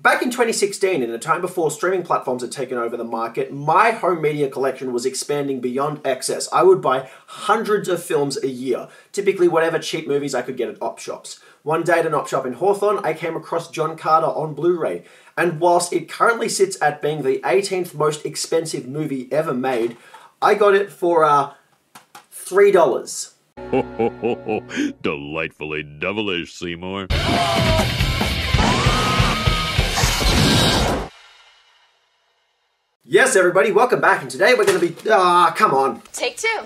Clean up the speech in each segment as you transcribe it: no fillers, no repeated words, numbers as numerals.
Back in 2016, in a time before streaming platforms had taken over the market, my home media collection was expanding beyond excess. I would buy hundreds of films a year, typically whatever cheap movies I could get at op shops. One day at an op shop in Hawthorne, I came across John Carter on Blu-ray, and whilst it currently sits at being the 18th most expensive movie ever made, I got it for $3. Ho, ho, ho, ho. Delightfully devilish, Seymour. Yes, everybody, welcome back, and today we're going to be... come on. Take two.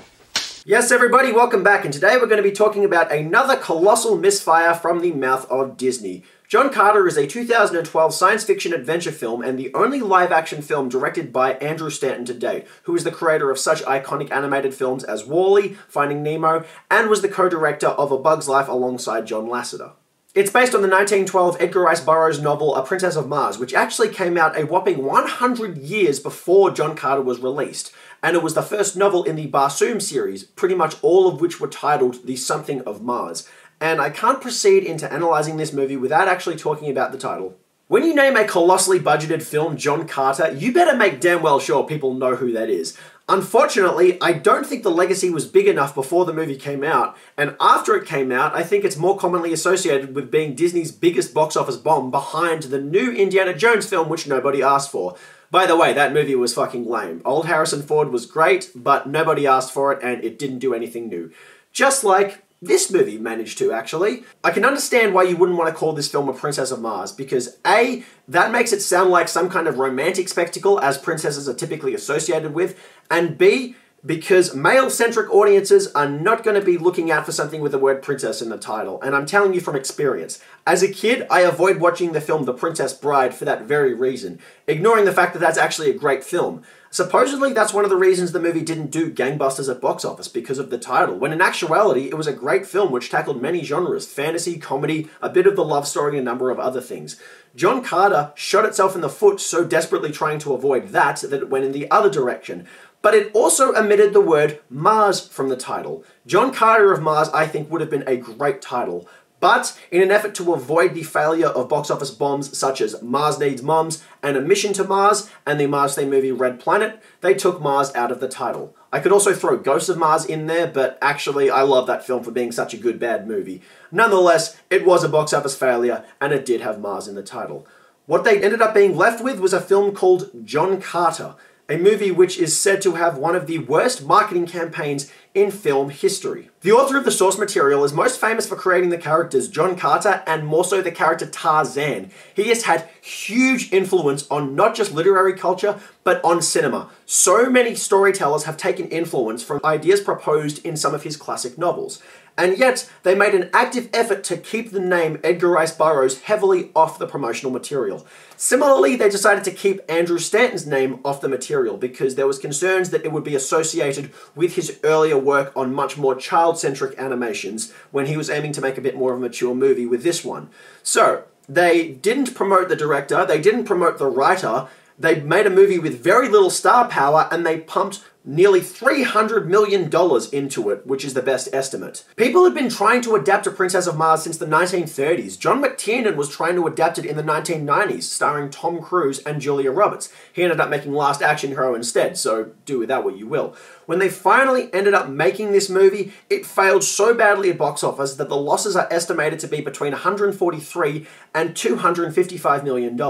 Yes, everybody, welcome back, and today we're going to be talking about another colossal misfire from the mouth of Disney. John Carter is a 2012 science fiction adventure film and the only live-action film directed by Andrew Stanton to date, who is the creator of such iconic animated films as WALL-E, Finding Nemo, and was the co-director of A Bug's Life alongside John Lasseter. It's based on the 1912 Edgar Rice Burroughs novel A Princess of Mars, which actually came out a whopping 100 years before John Carter was released, and it was the first novel in the Barsoom series, pretty much all of which were titled The Something of Mars. And I can't proceed into analysing this movie without actually talking about the title. When you name a colossally budgeted film John Carter, you better make damn well sure people know who that is. Unfortunately, I don't think the legacy was big enough before the movie came out, and after it came out, I think it's more commonly associated with being Disney's biggest box office bomb behind the new Indiana Jones film which nobody asked for. By the way, that movie was fucking lame. Old Harrison Ford was great, but nobody asked for it and it didn't do anything new. Just like this movie managed to, actually. I can understand why you wouldn't want to call this film A Princess of Mars, because A, that makes it sound like some kind of romantic spectacle, as princesses are typically associated with, and B, because male-centric audiences are not going to be looking out for something with the word princess in the title, and I'm telling you from experience. As a kid, I avoid watching the film The Princess Bride for that very reason, ignoring the fact that that's actually a great film. Supposedly, that's one of the reasons the movie didn't do gangbusters at box office, because of the title, when in actuality, it was a great film which tackled many genres, fantasy, comedy, a bit of the love story, and a number of other things. John Carter shot itself in the foot so desperately trying to avoid that it went in the other direction. But it also omitted the word Mars from the title. John Carter of Mars, I think, would have been a great title. But in an effort to avoid the failure of box office bombs such as Mars Needs Moms and A Mission to Mars and the Mars-themed movie Red Planet, they took Mars out of the title. I could also throw Ghosts of Mars in there, but actually I love that film for being such a good bad movie. Nonetheless, it was a box office failure and it did have Mars in the title. What they ended up being left with was a film called John Carter, a movie which is said to have one of the worst marketing campaigns in film history. The author of the source material is most famous for creating the characters John Carter and more so the character Tarzan. He has had huge influence on not just literary culture, but on cinema. So many storytellers have taken influence from ideas proposed in some of his classic novels. And yet, they made an active effort to keep the name Edgar Rice Burroughs heavily off the promotional material. Similarly, they decided to keep Andrew Stanton's name off the material because there was concerns that it would be associated with his earlier work on much more child-centric animations when he was aiming to make a bit more of a mature movie with this one. So, they didn't promote the director, they didn't promote the writer, they made a movie with very little star power and they pumped nearly $300 million into it, which is the best estimate. People had been trying to adapt A Princess of Mars since the 1930s. John McTiernan was trying to adapt it in the 1990s, starring Tom Cruise and Julia Roberts. He ended up making Last Action Hero instead, so do with that what you will. When they finally ended up making this movie, it failed so badly at box office that the losses are estimated to be between $143 and $255 million.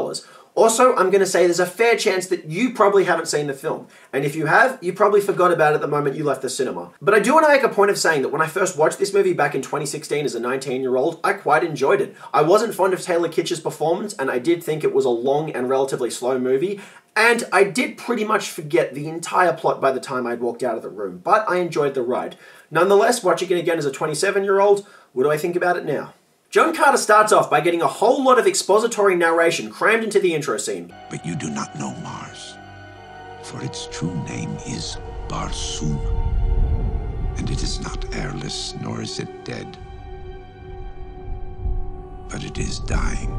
Also, I'm going to say there's a fair chance that you probably haven't seen the film. And if you have, you probably forgot about it the moment you left the cinema. But I do want to make a point of saying that when I first watched this movie back in 2016 as a 19-year-old, I quite enjoyed it. I wasn't fond of Taylor Kitsch's performance, and I did think it was a long and relatively slow movie. And I did pretty much forget the entire plot by the time I'd walked out of the room. But I enjoyed the ride. Nonetheless, watching it again as a 27-year-old, what do I think about it now? John Carter starts off by getting a whole lot of expository narration crammed into the intro scene. But you do not know Mars, for its true name is Barsoom. And it is not airless, nor is it dead. But it is dying.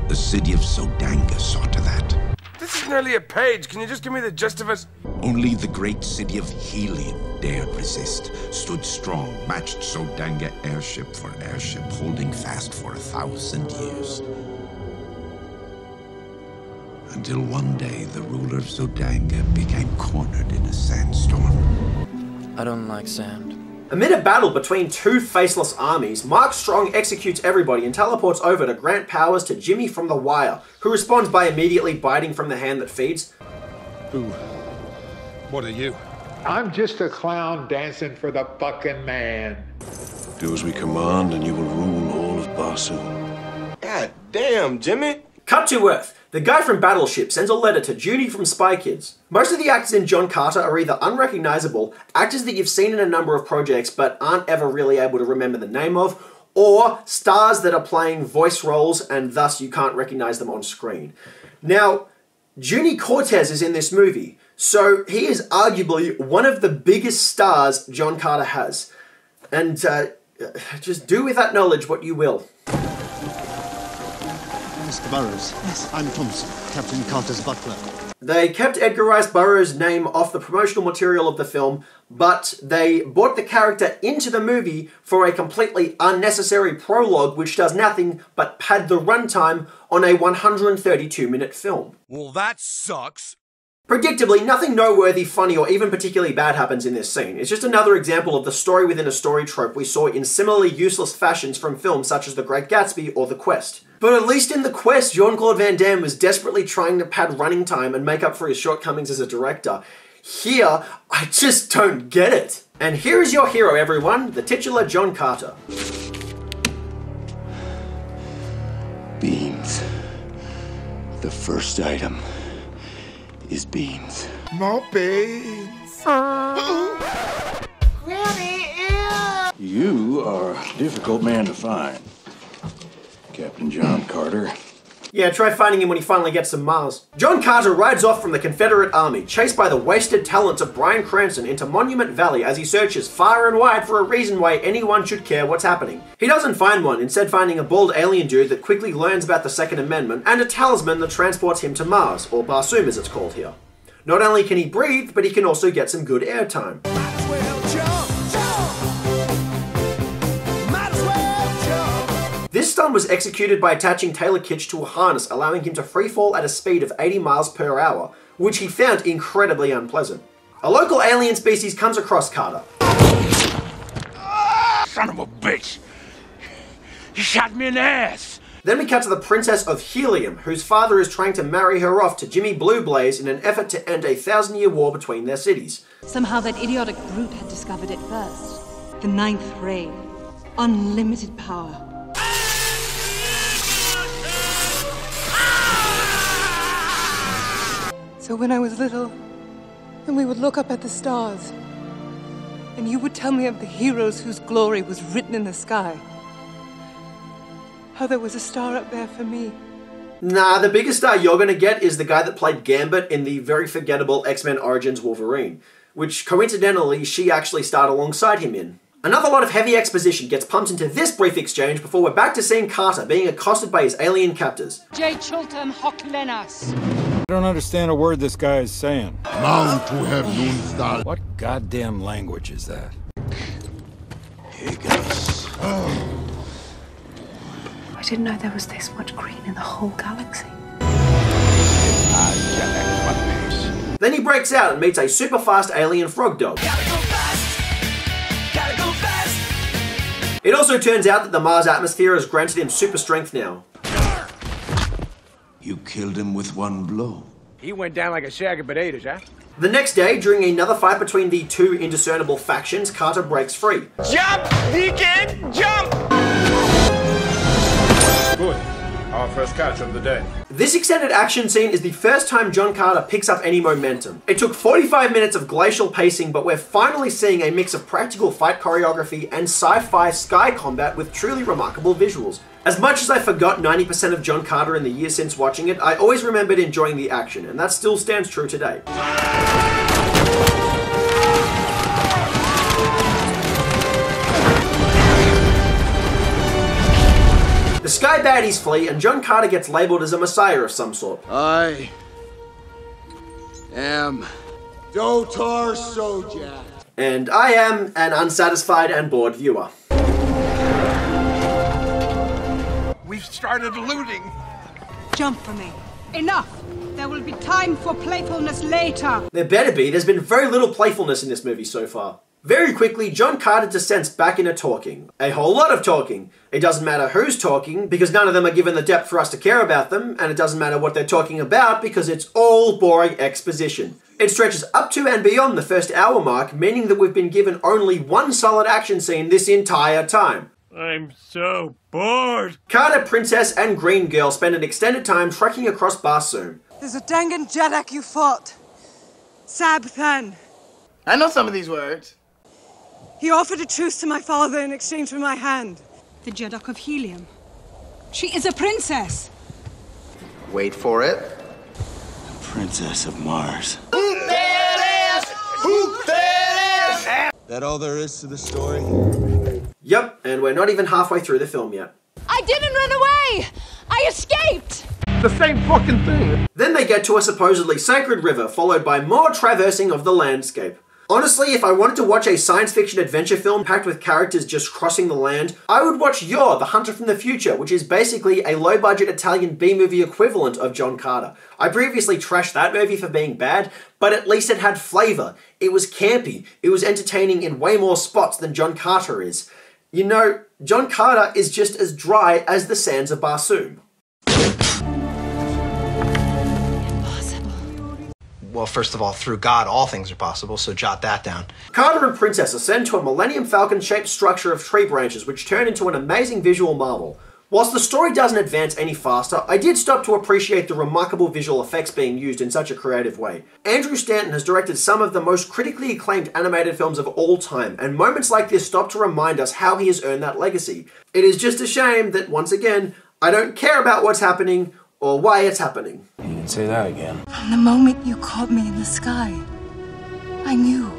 The city of Sodanga saw to that. This is nearly a page. Can you just give me the gist of it? Only the great city of Helium dared resist, stood strong, matched Sodanga airship for airship, holding fast for 1,000 years. until one day the ruler of Zodanga became cornered in a sandstorm. I don't like sand. Amid a battle between two faceless armies, Mark Strong executes everybody and teleports over to grant powers to Jimmy from The Wire, who responds by immediately biting from the hand that feeds. Who? What are you? I'm just a clown dancing for the fucking man. Do as we command and you will rule all of Barsoom. God damn, Jimmy. Cut to Earth. The guy from Battleship sends a letter to Junie from Spy Kids. Most of the actors in John Carter are either unrecognizable, actors that you've seen in a number of projects but aren't ever really able to remember the name of, or stars that are playing voice roles and thus you can't recognize them on screen. Now, Junie Cortez is in this movie, so he is arguably one of the biggest stars John Carter has. And just do with that knowledge what you will. Mr. Burroughs. Yes. I'm Thompson, Captain Carter's butler. They kept Edgar Rice Burroughs' name off the promotional material of the film, but they brought the character into the movie for a completely unnecessary prologue which does nothing but pad the runtime on a 132-minute film. Well, that sucks. Predictably, nothing noteworthy, funny, or even particularly bad happens in this scene. It's just another example of the story within a story trope we saw in similarly useless fashions from films such as The Great Gatsby or The Quest. But at least in The Quest, Jean-Claude Van Damme was desperately trying to pad running time and make up for his shortcomings as a director. Here, I just don't get it. And here is your hero, everyone, the titular John Carter. Beans. The first item is beans. More beans. Granny, ew! You are a difficult man to find, Captain John Carter. Yeah, try finding him when he finally gets to Mars. John Carter rides off from the Confederate Army, chased by the wasted talents of Bryan Cranston into Monument Valley as he searches far and wide for a reason why anyone should care what's happening. He doesn't find one, instead finding a bald alien dude that quickly learns about the Second Amendment and a talisman that transports him to Mars, or Barsoom as it's called here. Not only can he breathe, but he can also get some good airtime. This stunt was executed by attaching Taylor Kitsch to a harness, allowing him to freefall at a speed of 80 miles per hour, which he found incredibly unpleasant. A local alien species comes across Carter. Son of a bitch! You shot me in the ass! Then we cut to the Princess of Helium, whose father is trying to marry her off to Jimmy Blue Blaze in an effort to end a 1,000-year war between their cities. Somehow that idiotic brute had discovered it first. The ninth ray. Unlimited power. So when I was little, and we would look up at the stars, and you would tell me of the heroes whose glory was written in the sky, how there was a star up there for me. Nah, the biggest star you're gonna get is the guy that played Gambit in the very forgettable X-Men Origins Wolverine, which coincidentally she actually starred alongside him in. Another lot of heavy exposition gets pumped into this brief exchange before we're back to seeing Carter being accosted by his alien captors. J. Chultam Hock Lenas. I don't understand a word this guy is saying. Bound to have Moonstar. What goddamn language is that? Hey, guys. I didn't know there was this much green in the whole galaxy. Then he breaks out and meets a super fast alien frog dog. Gotta go fast! Gotta go fast! It also turns out that the Mars atmosphere has granted him super strength now. You killed him with one blow. He went down like a sack of potatoes, huh? The next day, during another fight between the two indiscernible factions, Carter breaks free. Jump! Deacon! Jump! Good. Our first catch of the day. This extended action scene is the first time John Carter picks up any momentum. It took 45 minutes of glacial pacing, but we're finally seeing a mix of practical fight choreography and sci-fi sky combat with truly remarkable visuals. As much as I forgot 90% of John Carter in the years since watching it, I always remembered enjoying the action, and that still stands true today. The sky baddies flee, and John Carter gets labeled as a messiah of some sort. I am Dotar Sojak. And I am an unsatisfied and bored viewer. We've started looting. Jump for me. Enough! There will be time for playfulness later. There better be. There's been very little playfulness in this movie so far. Very quickly, John Carter descends back into talking. A whole lot of talking. It doesn't matter who's talking, because none of them are given the depth for us to care about them, and it doesn't matter what they're talking about, because it's all boring exposition. It stretches up to and beyond the first hour mark, meaning that we've been given only one solid action scene this entire time. I'm so bored. Carter, Princess, and Green Girl spend an extended time trekking across Barsoom. There's a Dangan Jeddak you fought. Sabthan. I know some of these words. He offered a truce to my father in exchange for my hand. The Jeddak of Helium. She is a princess. Wait for it. Princess of Mars. Whoop that ass! Whoop that ass! That all there is to the story? Yep, and we're not even halfway through the film yet. I didn't run away! I escaped! The same fucking thing. Then they get to a supposedly sacred river, followed by more traversing of the landscape. Honestly, if I wanted to watch a science fiction adventure film packed with characters just crossing the land, I would watch You're, The Hunter from the Future, which is basically a low-budget Italian B-movie equivalent of John Carter. I previously trashed that movie for being bad, but at least it had flavour. It was campy. It was entertaining in way more spots than John Carter is. You know, John Carter is just as dry as the sands of Barsoom. Well, first of all, through God, all things are possible, so jot that down. Carter and Princess ascend to a Millennium Falcon-shaped structure of tree branches, which turn into an amazing visual marvel. Whilst the story doesn't advance any faster, I did stop to appreciate the remarkable visual effects being used in such a creative way. Andrew Stanton has directed some of the most critically acclaimed animated films of all time, and moments like this stop to remind us how he has earned that legacy. It is just a shame that, once again, I don't care about what's happening or why it's happening. You can say that again. From the moment you caught me in the sky, I knew.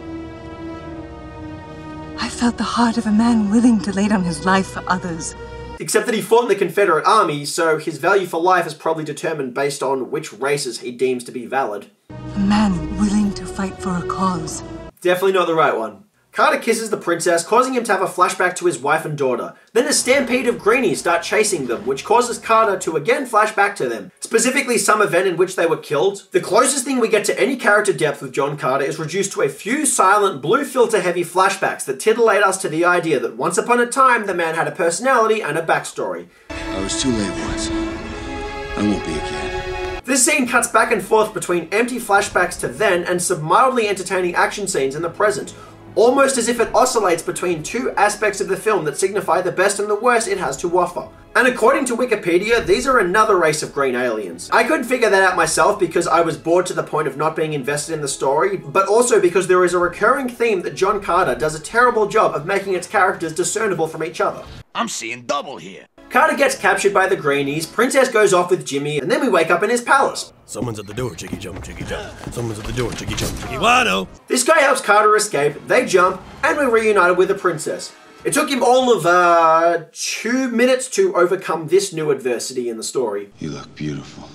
I felt the heart of a man willing to lay down his life for others. Except that he fought in the Confederate Army, so his value for life is probably determined based on which races he deems to be valid. A man willing to fight for a cause. Definitely not the right one. Carter kisses the princess, causing him to have a flashback to his wife and daughter. Then a stampede of greenies start chasing them, which causes Carter to again flash back to them, specifically some event in which they were killed. The closest thing we get to any character depth with John Carter is reduced to a few silent, blue filter heavy flashbacks that titillate us to the idea that once upon a time the man had a personality and a backstory. I was too late once. I won't be again. This scene cuts back and forth between empty flashbacks to then and some mildly entertaining action scenes in the present, almost as if it oscillates between two aspects of the film that signify the best and the worst it has to offer. And according to Wikipedia, these are another race of green aliens. I couldn't figure that out myself because I was bored to the point of not being invested in the story, but also because there is a recurring theme that John Carter does a terrible job of making its characters discernible from each other. I'm seeing double here. Carter gets captured by the greenies, Princess goes off with Jimmy, and then we wake up in his palace. Someone's at the door, chicky jump, chicky jump. Someone's at the door, chicky jump, chicky wano. This guy helps Carter escape, they jump, and we're reunited with the princess. It took him all of, 2 minutes to overcome this new adversity in the story. You look beautiful.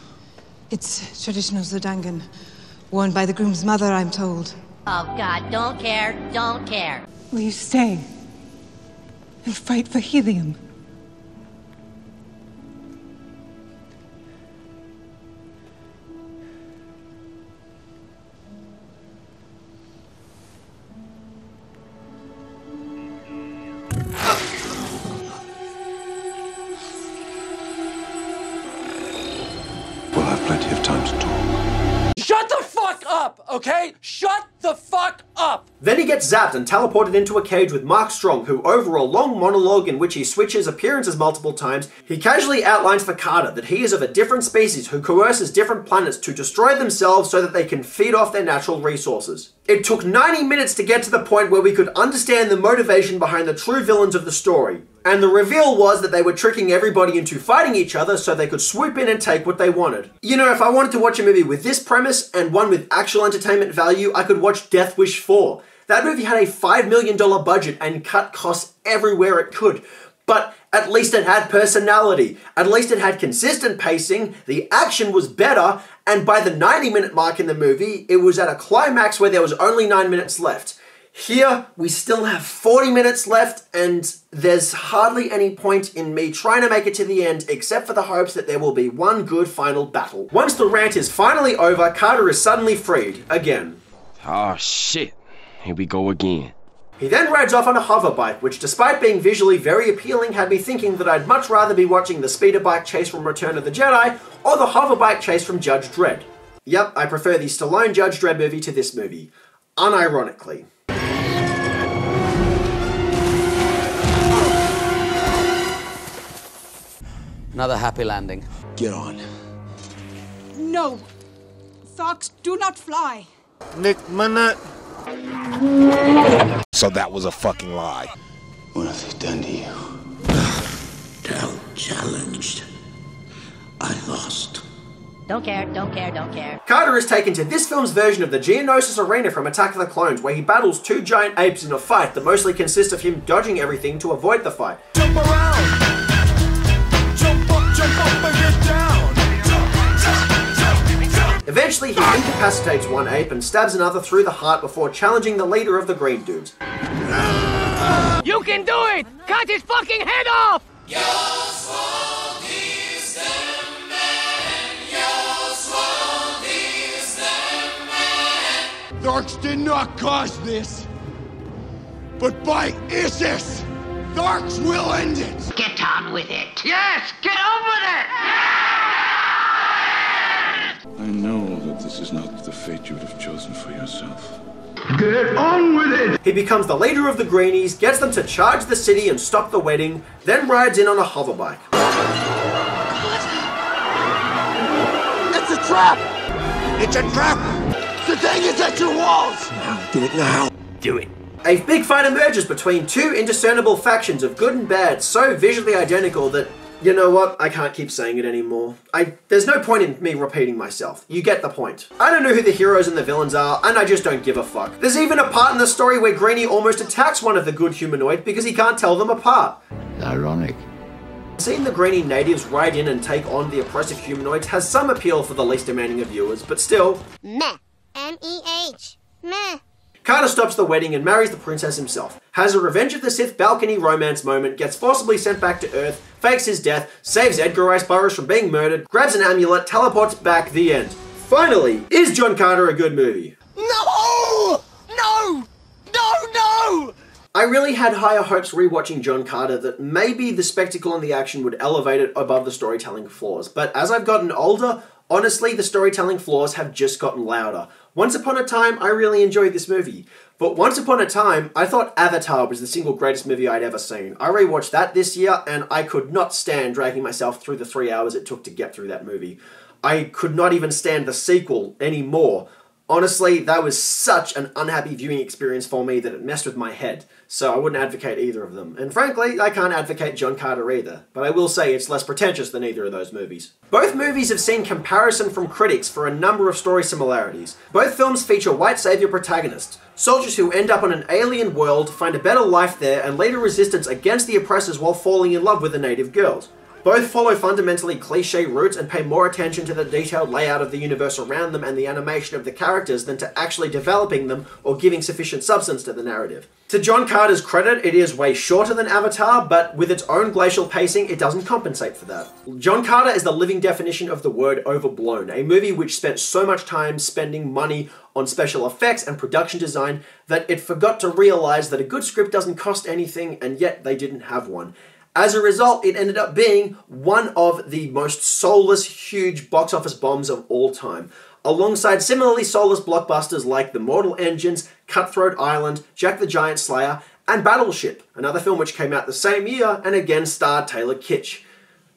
It's traditional Zodangan, worn by the groom's mother, I'm told. Oh God, don't care, don't care. Will you stay and fight for helium? We'll have plenty of time to talk. Shut the fuck up, okay? Shut the fuck up! Then he gets zapped and teleported into a cage with Mark Strong, who over a long monologue in which he switches appearances multiple times, he casually outlines for Carter that he is of a different species who coerces different planets to destroy themselves so that they can feed off their natural resources. It took 90 minutes to get to the point where we could understand the motivation behind the true villains of the story. And the reveal was that they were tricking everybody into fighting each other so they could swoop in and take what they wanted. You know, if I wanted to watch a movie with this premise and one with actual entertainment value, I could watch Death Wish 4. That movie had a $5 million budget and cut costs everywhere it could. But at least it had personality. At least it had consistent pacing, the action was better, and by the 90-minute mark in the movie, it was at a climax where there was only 9 minutes left. Here, we still have 40 minutes left, and there's hardly any point in me trying to make it to the end, except for the hopes that there will be one good final battle. Once the rant is finally over, Carter is suddenly freed, again. Oh shit, here we go again. He then rides off on a hover bike, which despite being visually very appealing, had me thinking that I'd much rather be watching the speeder bike chase from Return of the Jedi, or the hover bike chase from Judge Dredd. Yep, I prefer the Stallone Judge Dredd movie to this movie. Unironically. Another happy landing. Get on. No. Tharks do not fly. Nick Minute. So that was a fucking lie. What have they done to you? Tell challenged. I lost. Don't care, don't care, don't care. Carter is taken to this film's version of the Geonosis Arena from Attack of the Clones, where he battles two giant apes in a fight that mostly consists of him dodging everything to avoid the fight. Jump around! Jump up and get down! Eventually, he incapacitates one ape and stabs another through the heart before challenging the leader of the Green Dudes. You can do it! Cut his fucking head off! Tharks did not cause this, but by Isis, Tharks will end it! Get on with it. Yes, get on with it! I know that this is not the fate you would have chosen for yourself. Get on with it! He becomes the leader of the Greenies, gets them to charge the city and stop the wedding, then rides in on a hover bike. It's a trap! It's a trap! The thing is at your walls! Now, do it now. Do it. A big fight emerges between two indiscernible factions of good and bad, so visually identical that, you know what, I can't keep saying it anymore. There's no point in me repeating myself. You get the point. I don't know who the heroes and the villains are, and I just don't give a fuck. There's even a part in the story where Greenie almost attacks one of the good humanoids because he can't tell them apart. Ironic. Seeing the Greenie natives ride in and take on the oppressive humanoids has some appeal for the least demanding of viewers, but still... Meh. M-E-H. Meh. Carter stops the wedding and marries the princess himself, has a Revenge of the Sith balcony romance moment, gets forcibly sent back to Earth, fakes his death, saves Edgar Rice Burroughs from being murdered, grabs an amulet, teleports back, the end. Finally, is John Carter a good movie? No! No! No, no! I really had higher hopes rewatching John Carter that maybe the spectacle and the action would elevate it above the storytelling flaws, but as I've gotten older, honestly, the storytelling flaws have just gotten louder. Once upon a time, I really enjoyed this movie. But once upon a time, I thought Avatar was the single greatest movie I'd ever seen. I rewatched that this year, and I could not stand dragging myself through the 3 hours it took to get through that movie. I could not even stand the sequel anymore. Honestly, that was such an unhappy viewing experience for me that it messed with my head, so I wouldn't advocate either of them. And frankly, I can't advocate John Carter either, but I will say it's less pretentious than either of those movies. Both movies have seen comparison from critics for a number of story similarities. Both films feature white savior protagonists, soldiers who end up on an alien world, find a better life there, and lead a resistance against the oppressors while falling in love with the native girls. Both follow fundamentally cliché routes and pay more attention to the detailed layout of the universe around them and the animation of the characters than to actually developing them or giving sufficient substance to the narrative. To John Carter's credit, it is way shorter than Avatar, but with its own glacial pacing, it doesn't compensate for that. John Carter is the living definition of the word overblown, a movie which spent so much time spending money on special effects and production design that it forgot to realize that a good script doesn't cost anything, and yet they didn't have one. As a result, it ended up being one of the most soulless, huge box office bombs of all time, alongside similarly soulless blockbusters like The Mortal Engines, Cutthroat Island, Jack the Giant Slayer, and Battleship, another film which came out the same year and again starred Taylor Kitsch.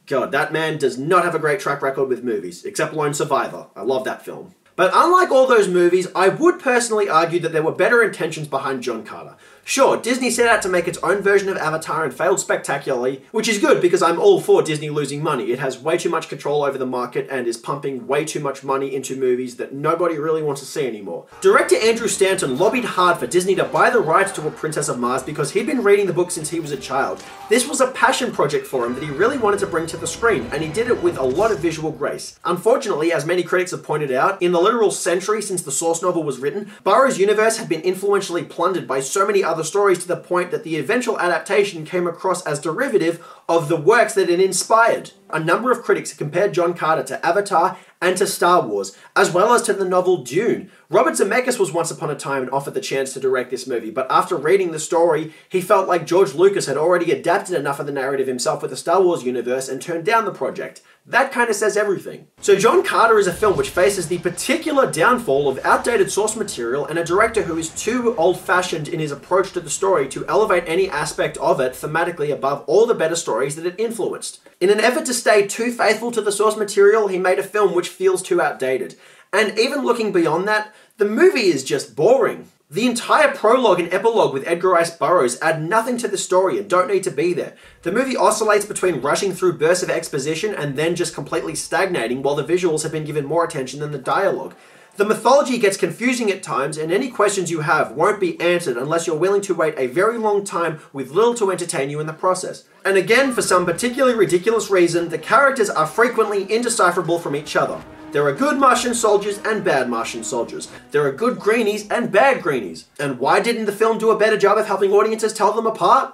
God, that man does not have a great track record with movies, except Lone Survivor. I love that film. But unlike all those movies, I would personally argue that there were better intentions behind John Carter. Sure, Disney set out to make its own version of Avatar and failed spectacularly, which is good because I'm all for Disney losing money. It has way too much control over the market and is pumping way too much money into movies that nobody really wants to see anymore. Director Andrew Stanton lobbied hard for Disney to buy the rights to A Princess of Mars because he'd been reading the book since he was a child. This was a passion project for him that he really wanted to bring to the screen, and he did it with a lot of visual grace. Unfortunately, as many critics have pointed out, in the literal century since the source novel was written, Burroughs' universe had been influentially plundered by so many other stories to the point that the eventual adaptation came across as derivative of the works that it inspired. A number of critics compared John Carter to Avatar and to Star Wars, as well as to the novel Dune. Robert Zemeckis was once upon a time offered the chance to direct this movie, but after reading the story, he felt like George Lucas had already adapted enough of the narrative himself with the Star Wars universe and turned down the project. That kind of says everything. So John Carter is a film which faces the particular downfall of outdated source material and a director who is too old-fashioned in his approach to the story to elevate any aspect of it thematically above all the better stories that it influenced. In an effort to stay too faithful to the source material, he made a film which feels too outdated. And even looking beyond that, the movie is just boring. The entire prologue and epilogue with Edgar Rice Burroughs add nothing to the story and don't need to be there. The movie oscillates between rushing through bursts of exposition and then just completely stagnating, while the visuals have been given more attention than the dialogue. The mythology gets confusing at times, and any questions you have won't be answered unless you're willing to wait a very long time with little to entertain you in the process. And again, for some particularly ridiculous reason, the characters are frequently indecipherable from each other. There are good Martian soldiers and bad Martian soldiers. There are good greenies and bad greenies. And why didn't the film do a better job of helping audiences tell them apart?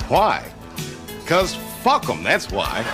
Why? 'Cause fuck them, that's why.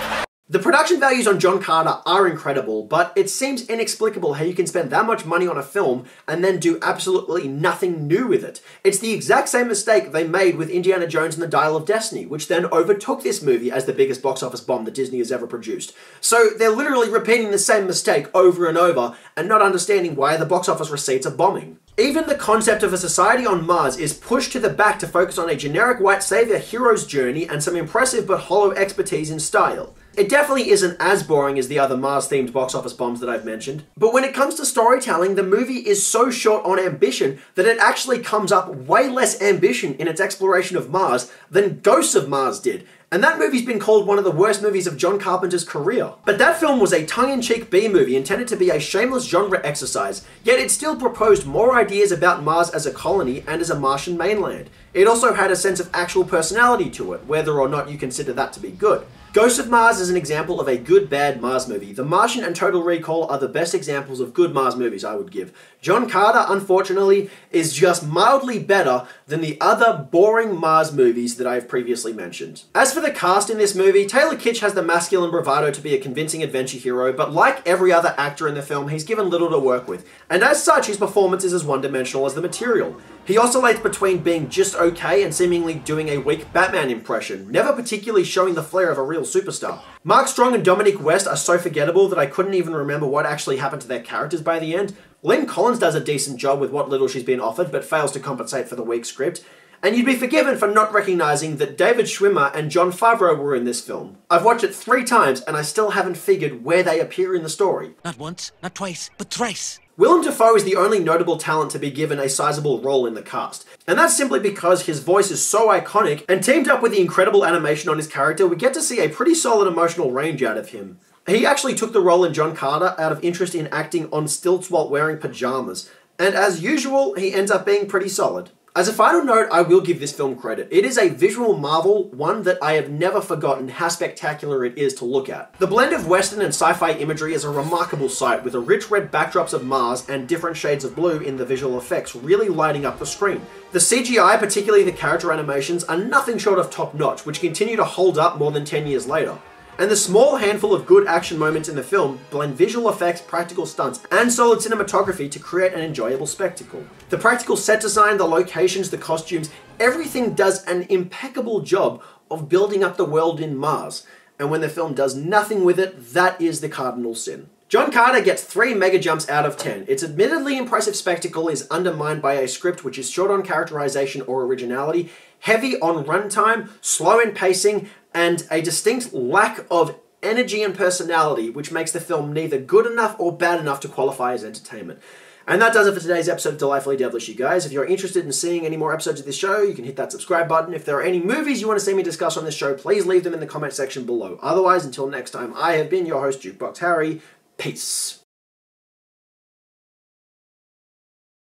The production values on John Carter are incredible, but it seems inexplicable how you can spend that much money on a film and then do absolutely nothing new with it. It's the exact same mistake they made with Indiana Jones and the Dial of Destiny, which then overtook this movie as the biggest box office bomb that Disney has ever produced. So they're literally repeating the same mistake over and over and not understanding why the box office receipts are bombing. Even the concept of a society on Mars is pushed to the back to focus on a generic white savior hero's journey and some impressive but hollow expertise in style. It definitely isn't as boring as the other Mars-themed box office bombs that I've mentioned. But when it comes to storytelling, the movie is so short on ambition that it actually comes up way less ambition in its exploration of Mars than Ghosts of Mars did. And that movie's been called one of the worst movies of John Carpenter's career. But that film was a tongue-in-cheek B-movie intended to be a shameless genre exercise, yet it still proposed more ideas about Mars as a colony and as a Martian mainland. It also had a sense of actual personality to it, whether or not you consider that to be good. Ghosts of Mars is an example of a good-bad Mars movie. The Martian and Total Recall are the best examples of good Mars movies, I would give. John Carter, unfortunately, is just mildly better than the other boring Mars movies that I have previously mentioned. As for the cast in this movie, Taylor Kitsch has the masculine bravado to be a convincing adventure hero, but like every other actor in the film, he's given little to work with. And as such, his performance is as one-dimensional as the material. He oscillates between being just okay and seemingly doing a weak Batman impression, never particularly showing the flair of a real superstar. Mark Strong and Dominic West are so forgettable that I couldn't even remember what actually happened to their characters by the end. Lynn Collins does a decent job with what little she's been offered, but fails to compensate for the weak script. And you'd be forgiven for not recognizing that David Schwimmer and Jon Favreau were in this film. I've watched it 3 times and I still haven't figured where they appear in the story. Not once, not twice, but thrice. Willem Dafoe is the only notable talent to be given a sizable role in the cast. And that's simply because his voice is so iconic, and teamed up with the incredible animation on his character, we get to see a pretty solid emotional range out of him. He actually took the role in John Carter out of interest in acting on stilts while wearing pajamas. And as usual, he ends up being pretty solid. As a final note, I will give this film credit. It is a visual marvel, one that I have never forgotten how spectacular it is to look at. The blend of Western and sci-fi imagery is a remarkable sight, with the rich red backdrops of Mars and different shades of blue in the visual effects really lighting up the screen. The CGI, particularly the character animations, are nothing short of top-notch, which continue to hold up more than 10 years later. And the small handful of good action moments in the film blend visual effects, practical stunts, and solid cinematography to create an enjoyable spectacle. The practical set design, the locations, the costumes, everything does an impeccable job of building up the world in Mars. And when the film does nothing with it, that is the cardinal sin. John Carter gets 3 mega jumps out of 10. Its admittedly impressive spectacle is undermined by a script which is short on characterization or originality, heavy on runtime, slow in pacing, and a distinct lack of energy and personality, which makes the film neither good enough or bad enough to qualify as entertainment. And that does it for today's episode of Delightfully Devilish, you guys. If you're interested in seeing any more episodes of this show, you can hit that subscribe button. If there are any movies you want to see me discuss on this show, please leave them in the comment section below. Otherwise, until next time, I have been your host, Jukebox Harry. Peace.